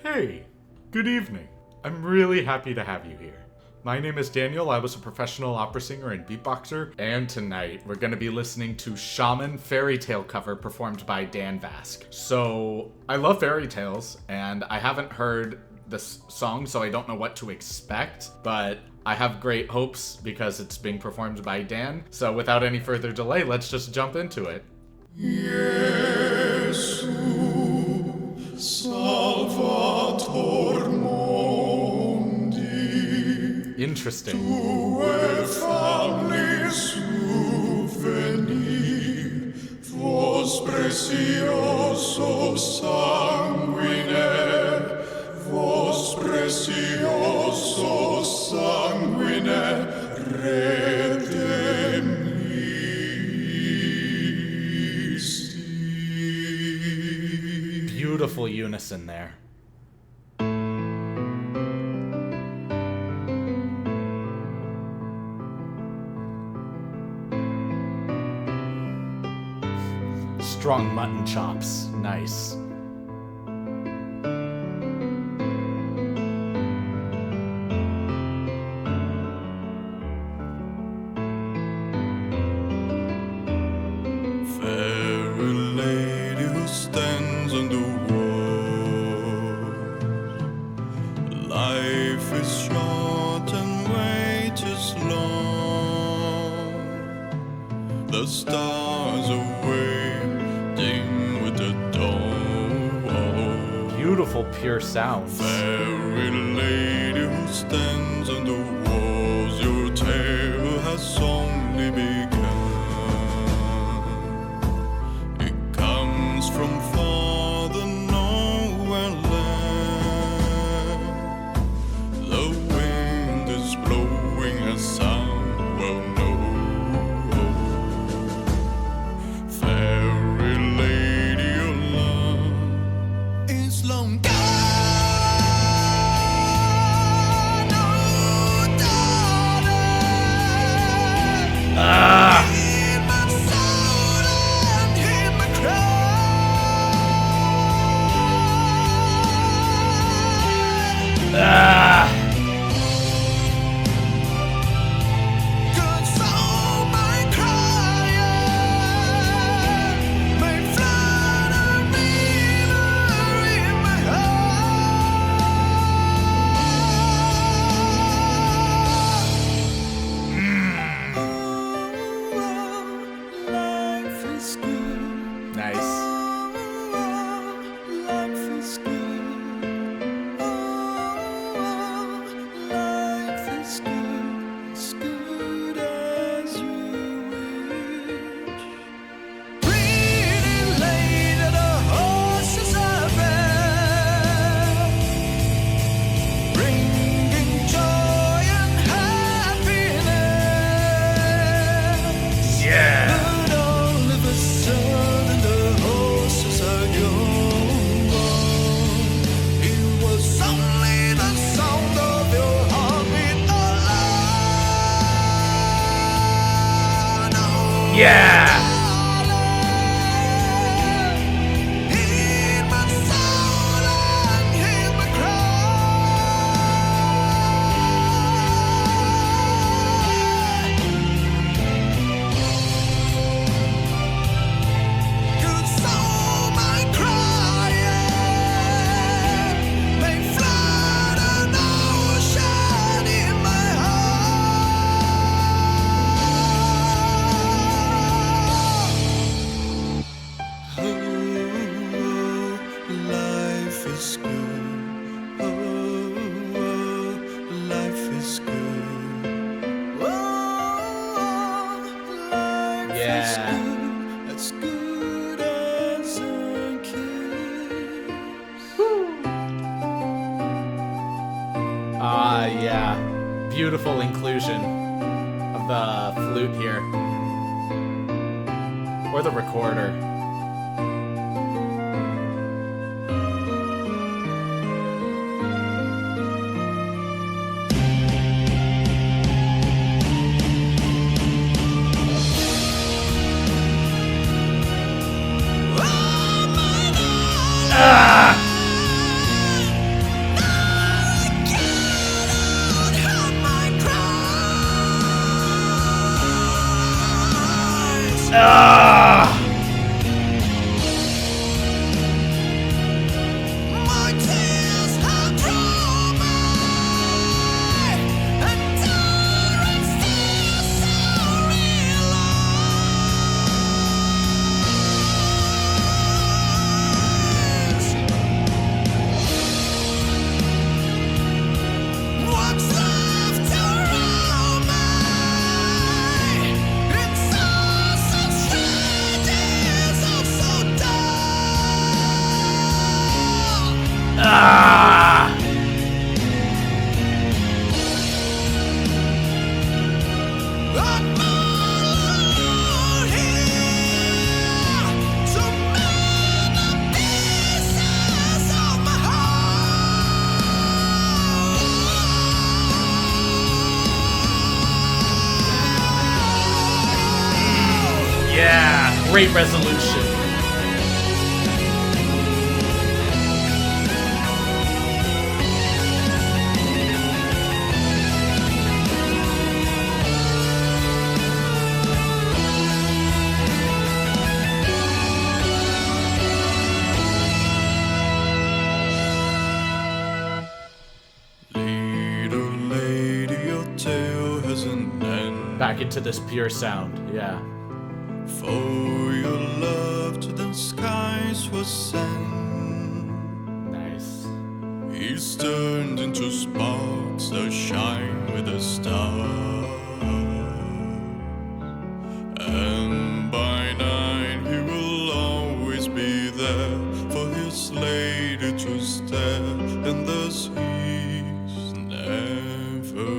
Hey, good evening. I'm really happy to have you here. My name is Daniel. I was a professional opera singer and beatboxer, and tonight we're going to be listening to Shaman Fairy Tale cover performed by Dan Vasc. So, I love fairy tales, and I haven't heard this song, so I don't know what to expect, but I have great hopes because it's being performed by Dan. So, without any further delay, let's just jump into it. Jesu Salvator Mundi. Interesting. Tue fallis venir, vos precioso sanguine, vos precioso sanguine, redemisti. Beautiful unison there. Strong mutton chops. Nice. Fair lady who stands on the wall, life is short and wait is long. The stars are waiting with the dawn. Beautiful, pure sounds. Fairy lady who stands on the walls, your tale has only begun. It comes from far the nowhere land. The wind is blowing a sound well known. Fairy lady, your love is long gone. Yeah! Yeah. Beautiful inclusion of the flute here. Or the recorder. Ah! My tears have drawn me, endurance still so realize what's left around me. It's all so strange, it's all so dull. Ah! I'm all here to mend the pieces of my heart. Yeah, great resolution. Little lady, your tale has an end. Back into this pure sound, yeah. For your love to the skies was sent. Nice. He's turned into sparks that shine with a star. And by night he will always be there for his lady to stare, and thus he's never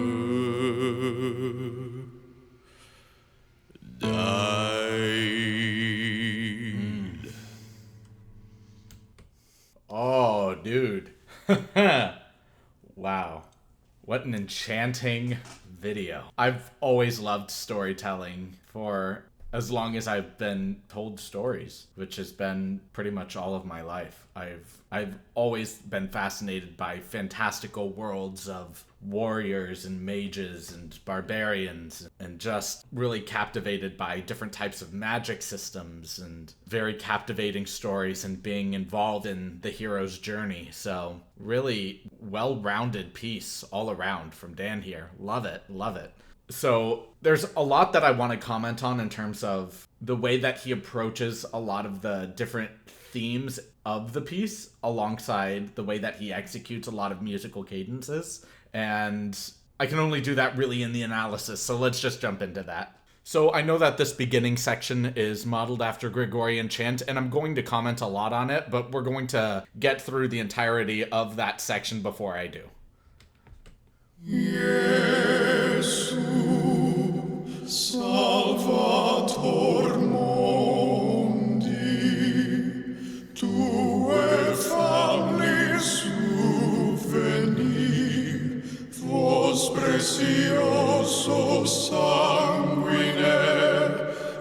died. Oh, dude. Wow. What an enchanting video. I've always loved storytelling for as long as I've been told stories, which has been pretty much all of my life. I've always been fascinated by fantastical worlds of warriors and mages and barbarians, and just really captivated by different types of magic systems and very captivating stories and being involved in the hero's journey. So really well-rounded piece all around from Dan here. Love it, love it. So there's a lot that I want to comment on in terms of the way that he approaches a lot of the different themes of the piece, alongside the way that he executes a lot of musical cadences. And I can only do that really in the analysis, so let's just jump into that. So I know that this beginning section is modeled after Gregorian chant, and I'm going to comment a lot on it, but we're going to get through the entirety of that section before I do. Jesu, Salvator Mundi, tue familis venir, vos precioso sanguine,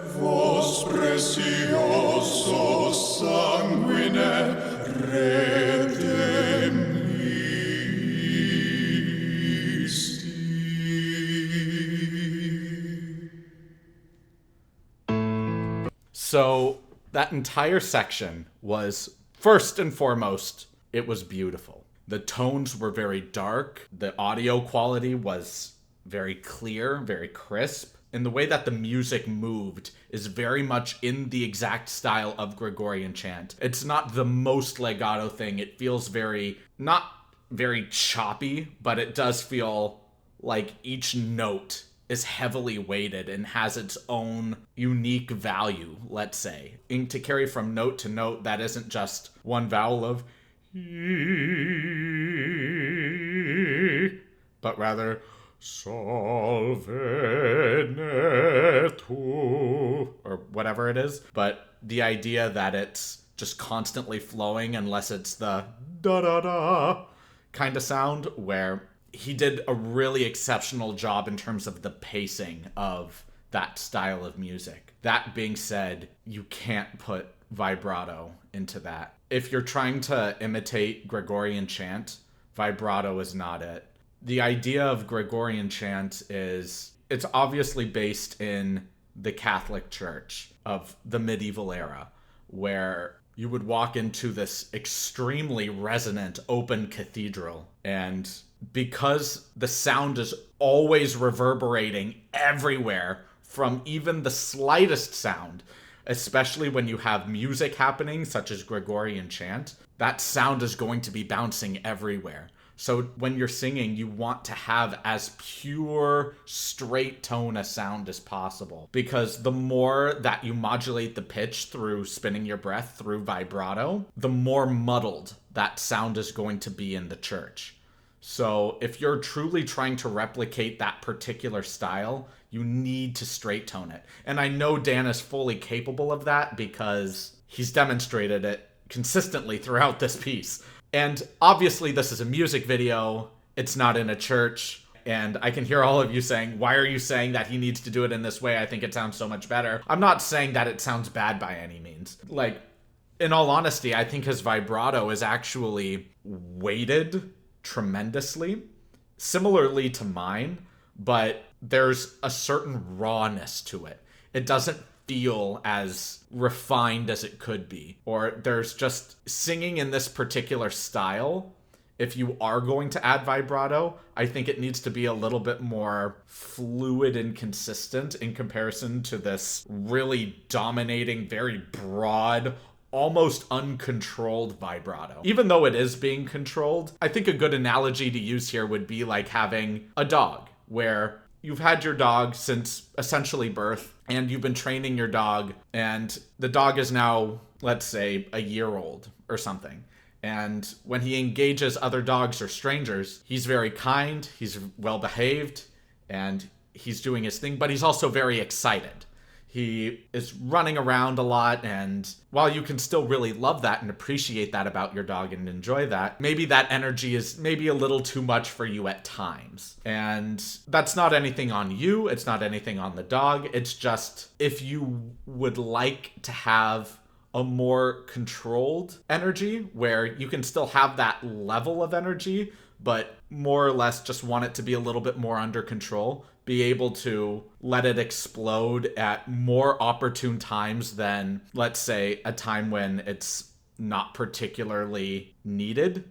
vos precioso sanguine, So that entire section was, first and foremost, it was beautiful. The tones were very dark. The audio quality was very clear, very crisp. And the way that the music moved is very much in the exact style of Gregorian chant. It's not the most legato thing. It feels not very choppy, but it does feel like each note is heavily weighted and has its own unique value, let's say. And to carry from note to note, that isn't just one vowel of but rather solve ne tu, or whatever it is. But the idea that it's just constantly flowing unless it's the da-da-da kind of sound, where he did a really exceptional job in terms of the pacing of that style of music. That being said, you can't put vibrato into that. If you're trying to imitate Gregorian chant, vibrato is not it. The idea of Gregorian chant is, it's obviously based in the Catholic Church of the medieval era, where you would walk into this extremely resonant open cathedral, and because the sound is always reverberating everywhere from even the slightest sound, especially when you have music happening such as Gregorian chant, that sound is going to be bouncing everywhere. So when you're singing, you want to have as pure, straight tone a sound as possible. Because the more that you modulate the pitch through spinning your breath through vibrato, the more muddled that sound is going to be in the church. So if you're truly trying to replicate that particular style, you need to straight tone it. And I know Dan is fully capable of that because he's demonstrated it consistently throughout this piece. And obviously this is a music video, it's not in a church, and I can hear all of you saying, why are you saying that he needs to do it in this way? I think it sounds so much better. I'm not saying that it sounds bad by any means. Like, in all honesty, I think his vibrato is actually weighted tremendously, similarly to mine, but there's a certain rawness to it. It doesn't feel as refined as it could be, or there's just singing in this particular style. If you are going to add vibrato, I think it needs to be a little bit more fluid and consistent in comparison to this really dominating, very broad, almost uncontrolled vibrato. Even though it is being controlled, I think a good analogy to use here would be like having a dog, where you've had your dog since essentially birth, and you've been training your dog, and the dog is now, let's say, a year old or something. And when he engages other dogs or strangers, he's very kind, he's well behaved, and he's doing his thing, but he's also very excited. He is running around a lot, and while you can still really love that and appreciate that about your dog and enjoy that, maybe that energy is maybe a little too much for you at times. And that's not anything on you, it's not anything on the dog, it's just if you would like to have a more controlled energy where you can still have that level of energy, but more or less just want it to be a little bit more under control, be able to let it explode at more opportune times than, let's say, a time when it's not particularly needed,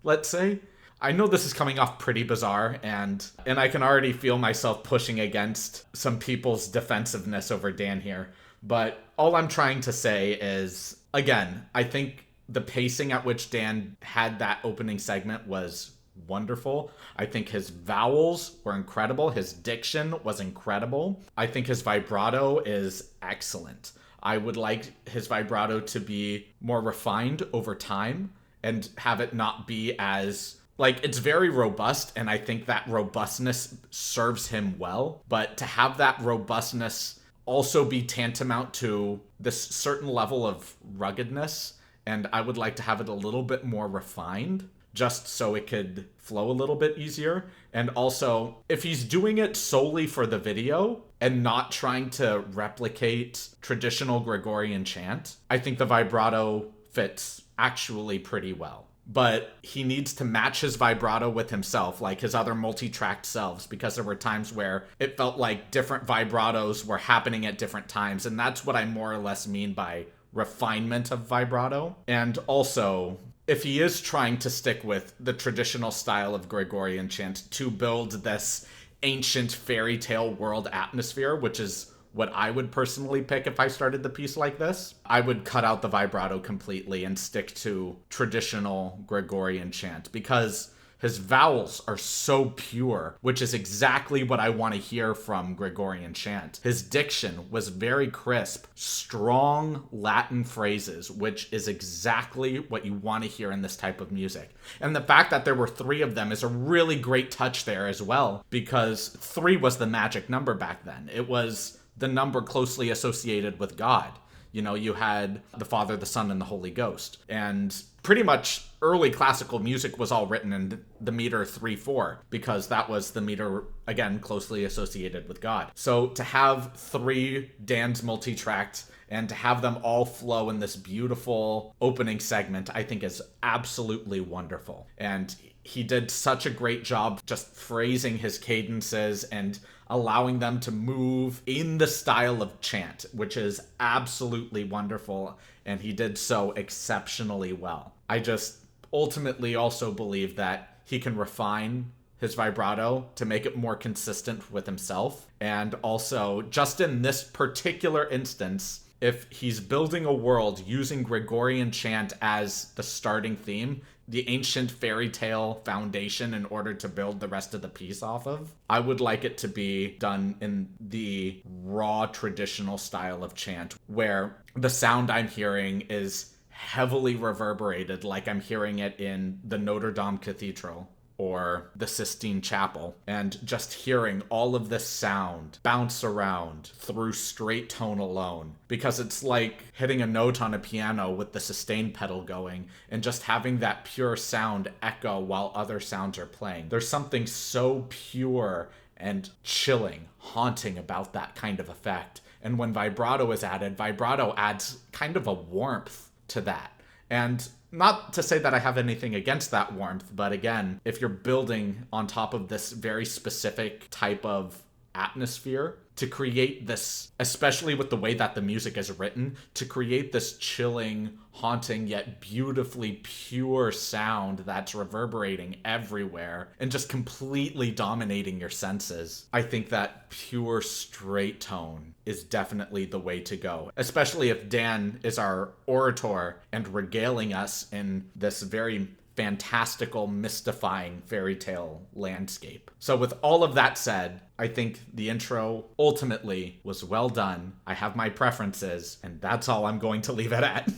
let's say. I know this is coming off pretty bizarre, and I can already feel myself pushing against some people's defensiveness over Dan here, but all I'm trying to say is, again, I think the pacing at which Dan had that opening segment was wonderful. I think his vowels were incredible. His diction was incredible. I think his vibrato is excellent. I would like his vibrato to be more refined over time and have it not be as, like, it's very robust, and I think that robustness serves him well, but to have that robustness also be tantamount to this certain level of ruggedness, and I would like to have it a little bit more refined, just so it could flow a little bit easier. And also, if he's doing it solely for the video and not trying to replicate traditional Gregorian chant, I think the vibrato fits actually pretty well. But he needs to match his vibrato with himself, like his other multi-tracked selves, because there were times where it felt like different vibratos were happening at different times, and that's what I more or less mean by refinement of vibrato. And also, if he is trying to stick with the traditional style of Gregorian chant to build this ancient fairy tale world atmosphere, which is what I would personally pick if I started the piece like this, I would cut out the vibrato completely and stick to traditional Gregorian chant, because his vowels are so pure, which is exactly what I want to hear from Gregorian chant. His diction was very crisp, strong Latin phrases, which is exactly what you want to hear in this type of music. And the fact that there were 3 of them is a really great touch there as well, because 3 was the magic number back then. It was the number closely associated with God. You know, you had the Father, the Son, and the Holy Ghost. And pretty much early classical music was all written in the meter 3/4, because that was the meter, again, closely associated with God. So to have 3 Dan's multi-tracked and to have them all flow in this beautiful opening segment, I think is absolutely wonderful. And he did such a great job just phrasing his cadences, and allowing them to move in the style of chant, which is absolutely wonderful, and he did so exceptionally well. I just ultimately also believe that he can refine his vibrato to make it more consistent with himself. And also, just in this particular instance, if he's building a world using Gregorian chant as the starting theme, the ancient fairy tale foundation in order to build the rest of the piece off of, I would like it to be done in the raw traditional style of chant, where the sound I'm hearing is heavily reverberated, like I'm hearing it in the Notre Dame Cathedral or the Sistine Chapel, and just hearing all of this sound bounce around through straight tone alone, because it's like hitting a note on a piano with the sustain pedal going and just having that pure sound echo while other sounds are playing. There's something so pure and chilling, haunting about that kind of effect. And when vibrato is added, vibrato adds kind of a warmth to that. And not to say that I have anything against that warmth, but again, if you're building on top of this very specific type of atmosphere to create this, especially with the way that the music is written, to create this chilling, haunting, yet beautifully pure sound that's reverberating everywhere and just completely dominating your senses, I think that pure straight tone is definitely the way to go, especially if Dan is our orator and regaling us in this very fantastical, mystifying fairy tale landscape. So with all of that said, I think the intro ultimately was well done. I have my preferences, and that's all I'm going to leave it at.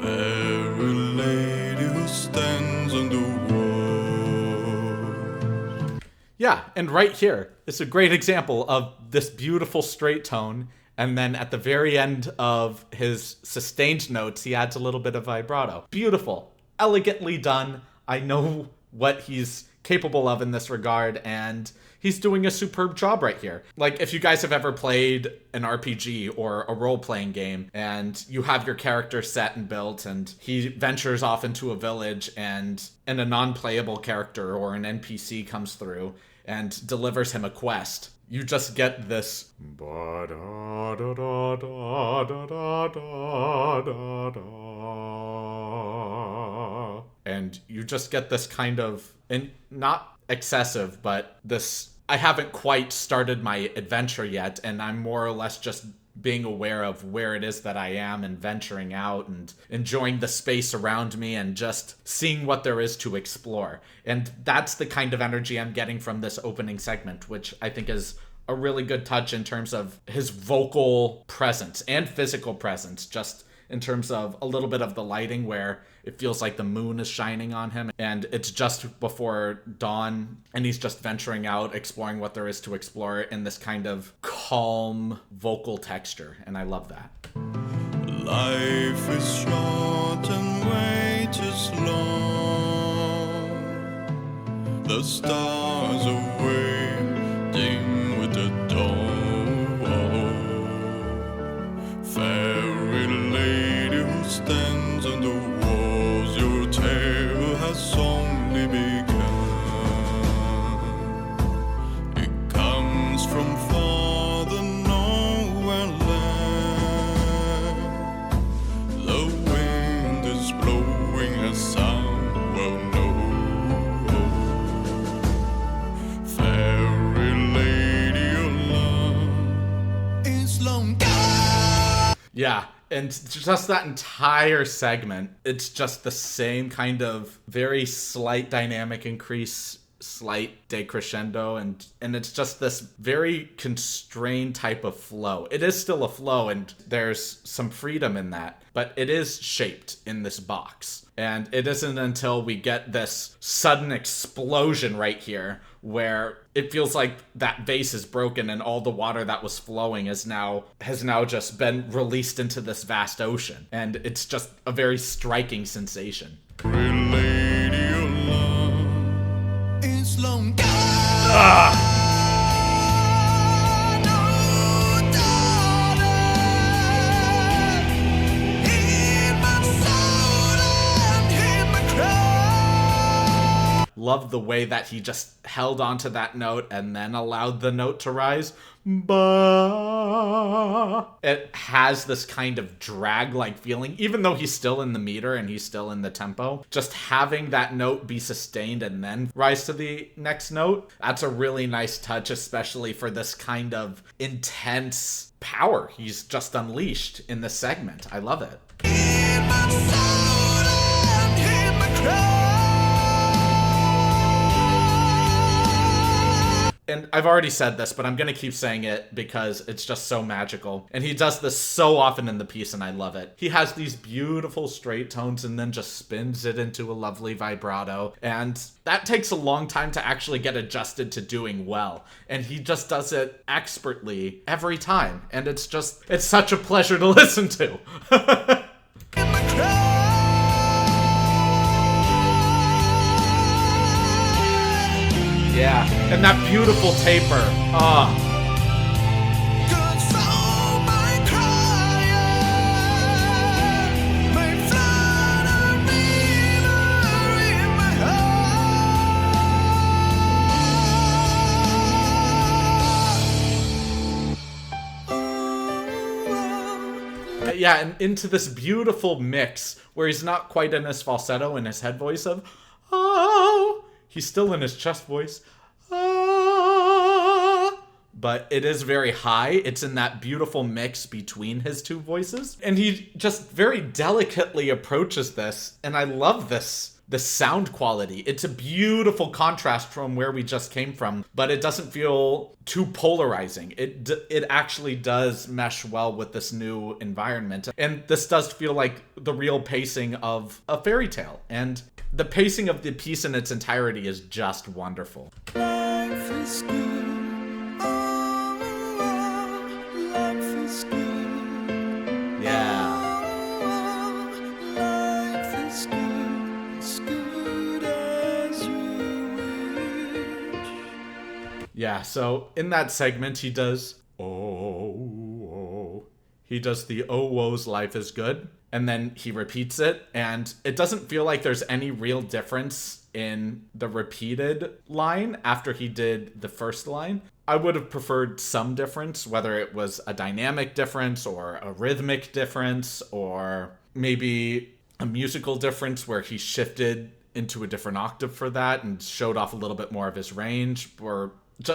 Fairy lady who stands on the wall. Yeah, and right here is a great example of this beautiful straight tone, and then at the very end of his sustained notes, he adds a little bit of vibrato. Beautiful, elegantly done. I know what he's capable of in this regard, and he's doing a superb job right here. Like, if you guys have ever played an RPG or a role-playing game, and you have your character set and built, and he ventures off into a village, and a non-playable character or an NPC comes through and delivers him a quest, you just get this and you just get this kind of, and not excessive, but this, I haven't quite started my adventure yet, and I'm more or less just being aware of where it is that I am and venturing out and enjoying the space around me and just seeing what there is to explore. And that's the kind of energy I'm getting from this opening segment, which I think is a really good touch in terms of his vocal presence and physical presence, just in terms of a little bit of the lighting where it feels like the moon is shining on him and it's just before dawn and he's just venturing out, exploring what there is to explore in this kind of calm vocal texture. And I love that. Life is short and wait is long. The stars are waiting with the dawn. Fairy lady who stands on the walls, your tale has only begun. It comes from far the nowhere land. The wind is blowing a sound well known. Fairy lady, your love is long gone. Yeah, and just that entire segment, it's just the same kind of very slight dynamic increase, slight decrescendo, and it's just this very constrained type of flow. It is still a flow, and there's some freedom in that, but it is shaped in this box. And it isn't until we get this sudden explosion right here where it feels like that vase is broken and all the water that was flowing has now just been released into this vast ocean. And it's just a very striking sensation. Pretty lady, your love is long gone. Ah! Love the way that he just held onto that note and then allowed the note to rise. Ba. It has this kind of drag-like feeling, even though he's still in the meter and he's still in the tempo. Just having that note be sustained and then rise to the next note, that's a really nice touch, especially for this kind of intense power he's just unleashed in this segment. I love it. And I've already said this, but I'm going to keep saying it because it's just so magical. And he does this so often in the piece, and I love it. He has these beautiful straight tones and then just spins it into a lovely vibrato. And that takes a long time to actually get adjusted to doing well. And he just does it expertly every time. And it's such a pleasure to listen to. Yeah, and that beautiful taper. Yeah, and into this beautiful mix where he's not quite in his falsetto in his head voice of, oh, he's still in his chest voice. But it is very high. It's in that beautiful mix between his two voices. And he just very delicately approaches this. And I love this sound quality. It's a beautiful contrast from where we just came from, but it doesn't feel too polarizing. It actually does mesh well with this new environment. And this does feel like the real pacing of a fairy tale. And the pacing of the piece in its entirety is just wonderful. Life is good. Life is good. Yeah. Life is good. As good as you wish. Yeah, so in that segment he does oh. He does the oh woes life is good. And then he repeats it, and it doesn't feel like there's any real difference in the repeated line after he did the first line. I would have preferred some difference, whether it was a dynamic difference or a rhythmic difference or maybe a musical difference where he shifted into a different octave for that and showed off a little bit more of his range, or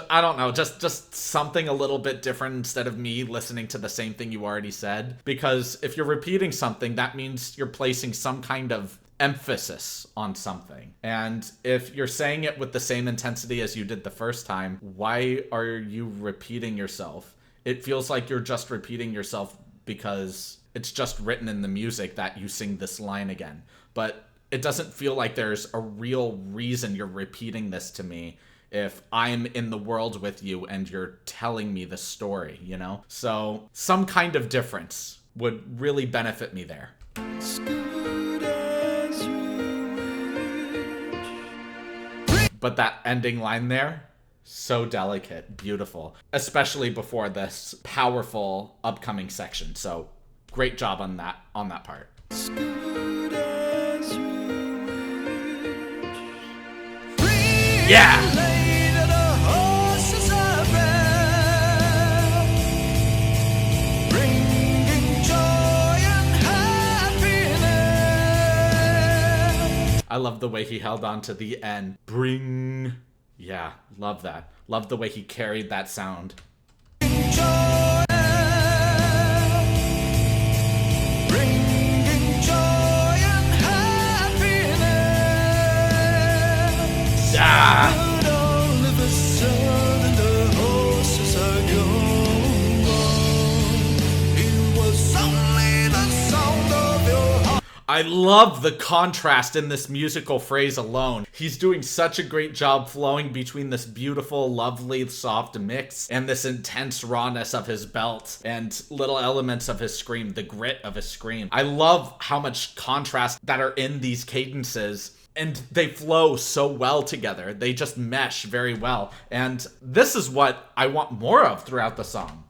I don't know, just something a little bit different instead of me listening to the same thing you already said. Because if you're repeating something, that means you're placing some kind of emphasis on something. And if you're saying it with the same intensity as you did the first time, why are you repeating yourself? It feels like you're just repeating yourself because it's just written in the music that you sing this line again. But it doesn't feel like there's a real reason you're repeating this to me if I'm in the world with you and you're telling me the story, you know? So some kind of difference would really benefit me there. As good as you wish. But that ending line there, so delicate, beautiful, especially before this powerful upcoming section. So great job on that part. As good as you wish. Yeah! I love the way he held on to the end. Bring. Yeah, love that. Love the way he carried that sound. Ah! I love the contrast in this musical phrase alone. He's doing such a great job flowing between this beautiful, lovely, soft mix and this intense rawness of his belt and little elements of his scream, the grit of his scream. I love how much contrast that are in these cadences. And they flow so well together. They just mesh very well. And this is what I want more of throughout the song.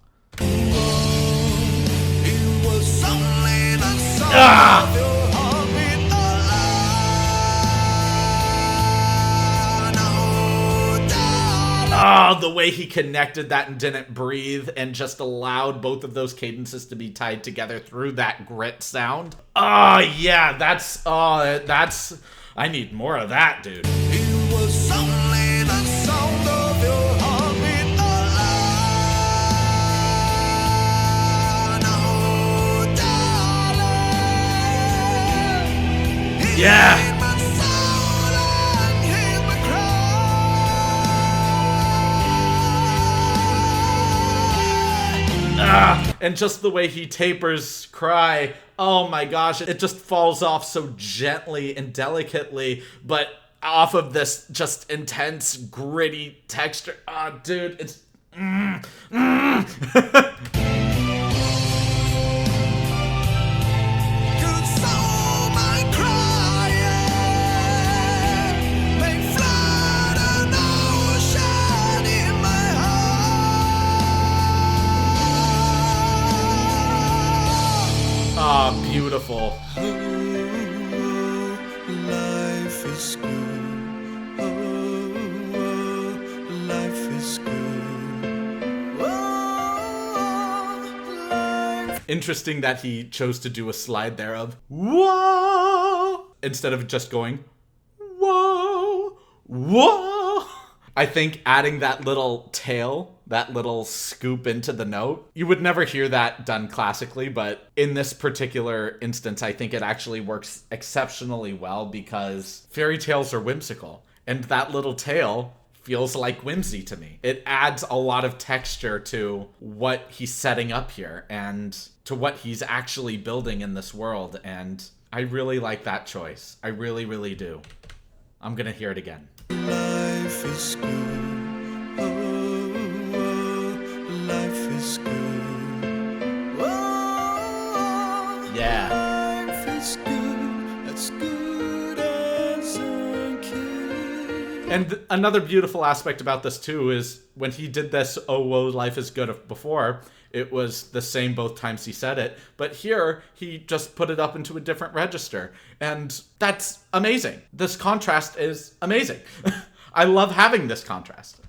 The way he connected that and didn't breathe and just allowed both of those cadences to be tied together through that grit sound. Yeah, that's, I need more of that, dude. It was only the sound of your heartbeat alive. Oh, darling. Yeah. And just the way he tapers cry, oh my gosh, it just falls off so gently and delicately, but off of this just intense, gritty texture. Dude, it's... Beautiful. Oh, life is good. Oh, life is good. Oh, life. Interesting that he chose to do a slide there of whoa instead of just going whoa, whoa. I think adding that little tail, that little scoop into the note, you would never hear that done classically, but in this particular instance, I think it actually works exceptionally well because fairy tales are whimsical, and that little tail feels like whimsy to me. It adds a lot of texture to what he's setting up here and to what he's actually building in this world, and I really like that choice. I really, really do. I'm gonna hear it again. Life is good. Oh, life is good. Oh, yeah. Life is good. As good as a kid. And another beautiful aspect about this too is when he did this "Oh whoa, life is good" before, it was the same both times he said it, but here he just put it up into a different register, and that's amazing. This contrast is amazing. I love having this contrast.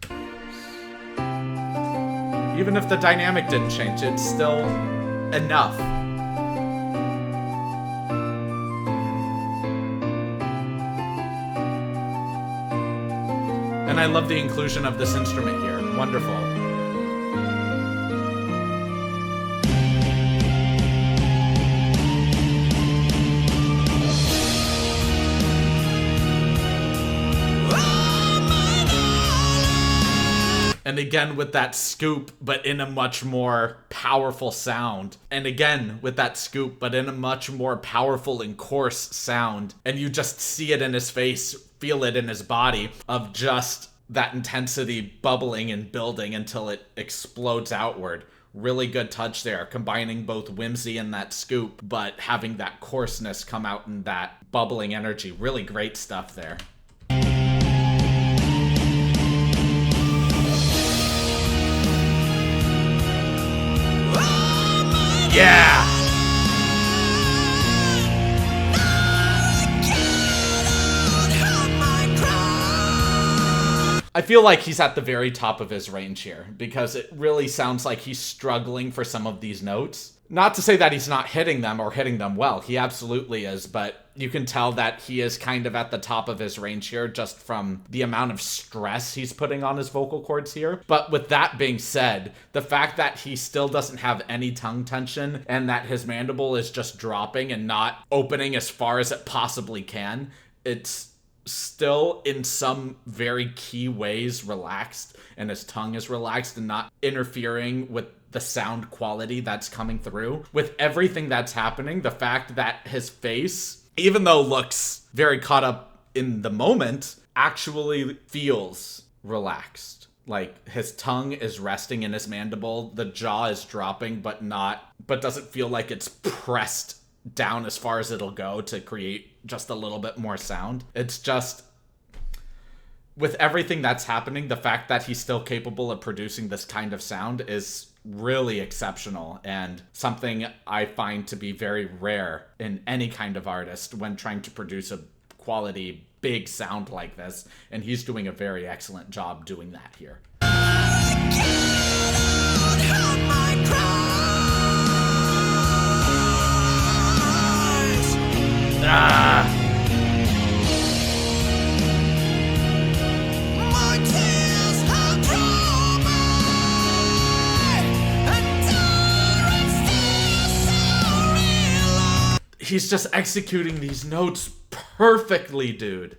Even if the dynamic didn't change, it's still enough. And I love the inclusion of this instrument here. Wonderful. And again with that scoop, but in a much more powerful sound. And again with that scoop, but in a much more powerful and coarse sound. And you just see it in his face, feel it in his body, of just that intensity bubbling and building until it explodes outward. Really good touch there, combining both whimsy and that scoop, but having that coarseness come out in that bubbling energy. Really great stuff there. Yeah! I feel like he's at the very top of his range here, because it really sounds like he's struggling for some of these notes. Not to say that he's not hitting them or hitting them well, he absolutely is, but you can tell that he is kind of at the top of his range here just from the amount of stress he's putting on his vocal cords here. But with that being said, the fact that he still doesn't have any tongue tension and that his mandible is just dropping and not opening as far as it possibly can, it's still in some very key ways relaxed, and his tongue is relaxed and not interfering with the the sound quality that's coming through. With everything that's happening, the fact that his face, even though looks very caught up in the moment, actually feels relaxed. Like his tongue is resting in his mandible, the jaw is dropping, but doesn't feel like it's pressed down as far as it'll go to create just a little bit more sound. It's just, with everything that's happening, the fact that he's still capable of producing this kind of sound is really exceptional and something I find to be very rare in any kind of artist when trying to produce a quality big sound like this, and he's doing a very excellent job doing that here. He's just executing these notes perfectly, dude.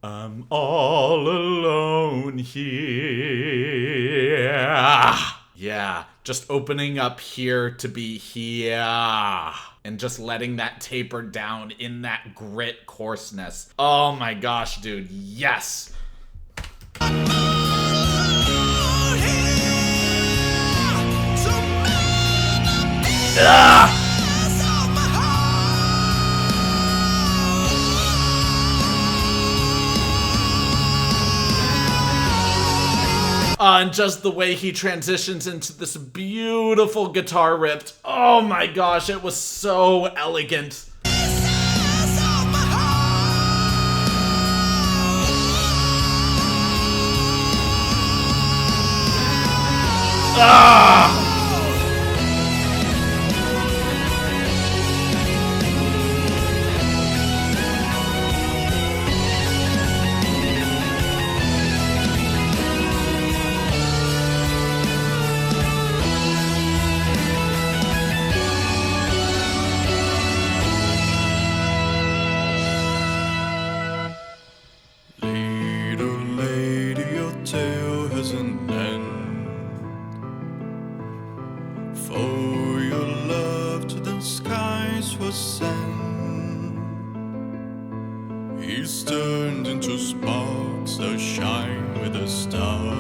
I'm all alone here. Yeah, just opening up here to be here. And just letting that taper down in that grit coarseness. Oh my gosh, dude, yes. And just the way he transitions into this beautiful guitar riff. Oh my gosh, it was so elegant. He's turned into sparks that shine with a star.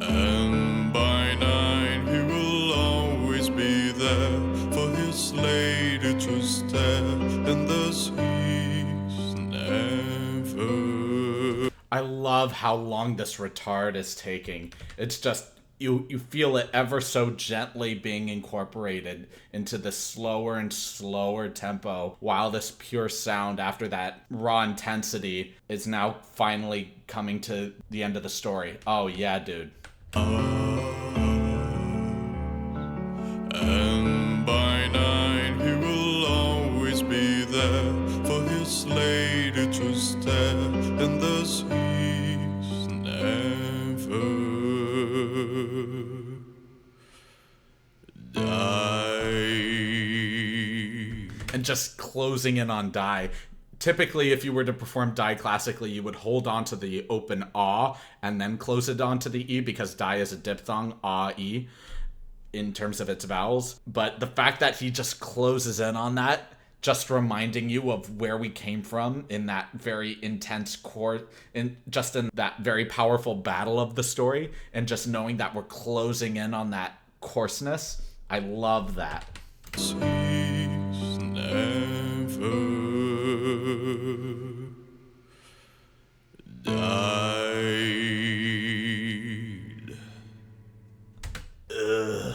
And by night he will always be there for his lady to stare, and thus he's never. I love how long this retard is taking. It's just, you feel it ever so gently being incorporated into the slower and slower tempo, while this pure sound after that raw intensity is now finally coming to the end of the story. Oh yeah, dude. And by night he will always be there for his lady to stare, and thus he's never and just closing in on die. Typically, if you were to perform die classically, you would hold on to the open ah and then close it onto the e, because die is a diphthong, ah, e, in terms of its vowels. But the fact that he just closes in on that, just reminding you of where we came from in that very intense core, in that very powerful battle of the story, and just knowing that we're closing in on that coarseness. I love that. he's never died. Ugh.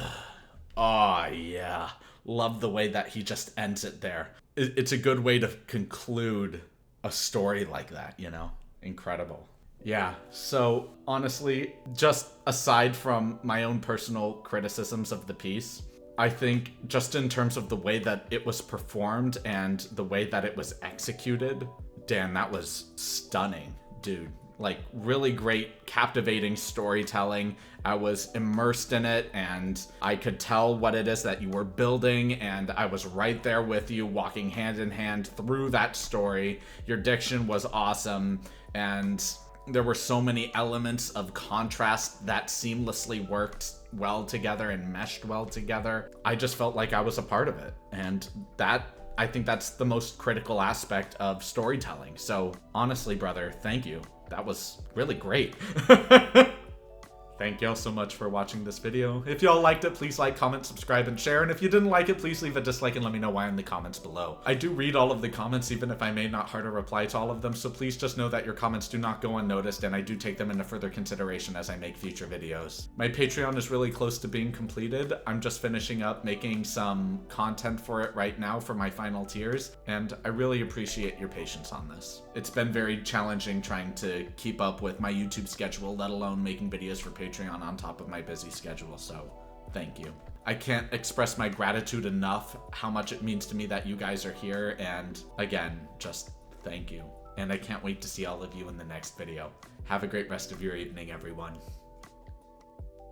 yeah. Love the way that he just ends it there. It's a good way to conclude a story like that, you know? Incredible. Yeah, so honestly, just aside from my own personal criticisms of the piece, I think just in terms of the way that it was performed and the way that it was executed, Dan, that was stunning, dude. Like, really great, captivating storytelling. I was immersed in it, and I could tell what it is that you were building, and I was right there with you, walking hand in hand through that story. Your diction was awesome, and there were so many elements of contrast that seamlessly worked well together and meshed well together. I just felt like I was a part of it, and I think that's the most critical aspect of storytelling. So honestly, brother, thank you. That was really great. Thank y'all so much for watching this video. If y'all liked it, please like, comment, subscribe, and share. And if you didn't like it, please leave a dislike and let me know why in the comments below. I do read all of the comments, even if I may not heart or reply to all of them, so please just know that your comments do not go unnoticed, and I do take them into further consideration as I make future videos. My Patreon is really close to being completed. I'm just finishing up making some content for it right now for my final tiers, and I really appreciate your patience on this. It's been very challenging trying to keep up with my YouTube schedule, let alone making videos for Patreon on top of my busy schedule, so thank you. I can't express my gratitude enough how much it means to me that you guys are here, and again, just thank you. And I can't wait to see all of you in the next video. Have a great rest of your evening, everyone.